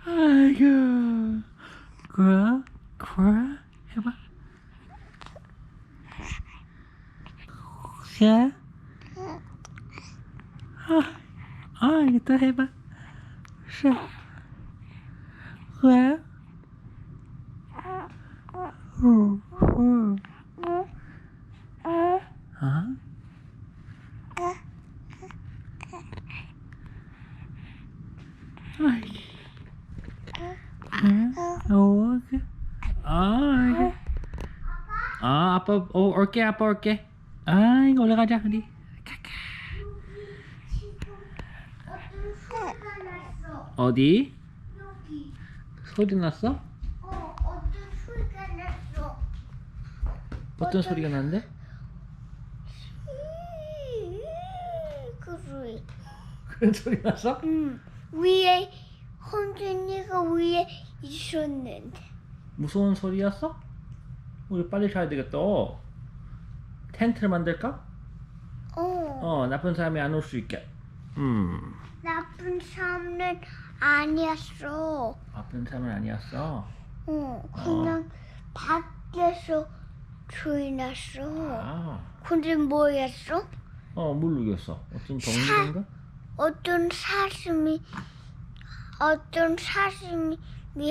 아이고, 그래, 그래, 해봐. 자, 이거 또 해봐. 자, 그래. 오케이. 아빠 올게. 아빠 올게. 이거 올라가자. 어디? 어디? 여기. 소리 났어? 어떤 소리가 났어? 어떤 소리가 났는데? 그 소리. 그런 소리 났어? 위에 헌준이가 위에 있었는데. 무서운 소리였어? 우리 빨리 자야 되겠다. 텐트를 만들까? 나쁜 사람이 안 올 수 있게. 나쁜 사람은 아니었어. 나쁜 사람은 아니었어. 그냥 밖에서 소리 났어. 아, 근데 뭐였어? 모르겠어. 어떤 동물인가? 어떤 사슴이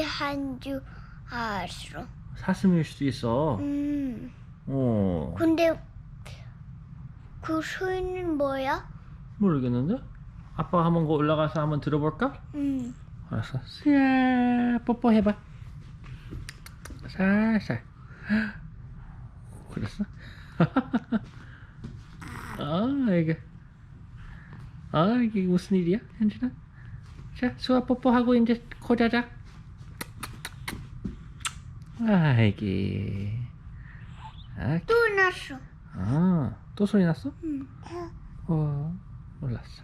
한 줄 알았어. 사슴일 수도 있어. 근데 그 소리는 뭐야? 모르겠는데? 아빠가 한번 올라가서 한번 들어볼까? 알았어. 자, 뽀뽀해봐. 살살. 그랬어? 이게 무슨 일이야, 현준아? 자, 수아 뽀뽀하고 이제 코 자자. 이게. 또 났어. 또 소리 났어? 몰랐어.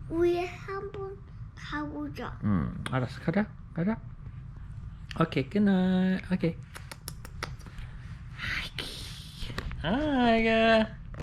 위에 한번 가보자. 알았어. 가자. 오케이, 굿나잇. 오케이. 아이고.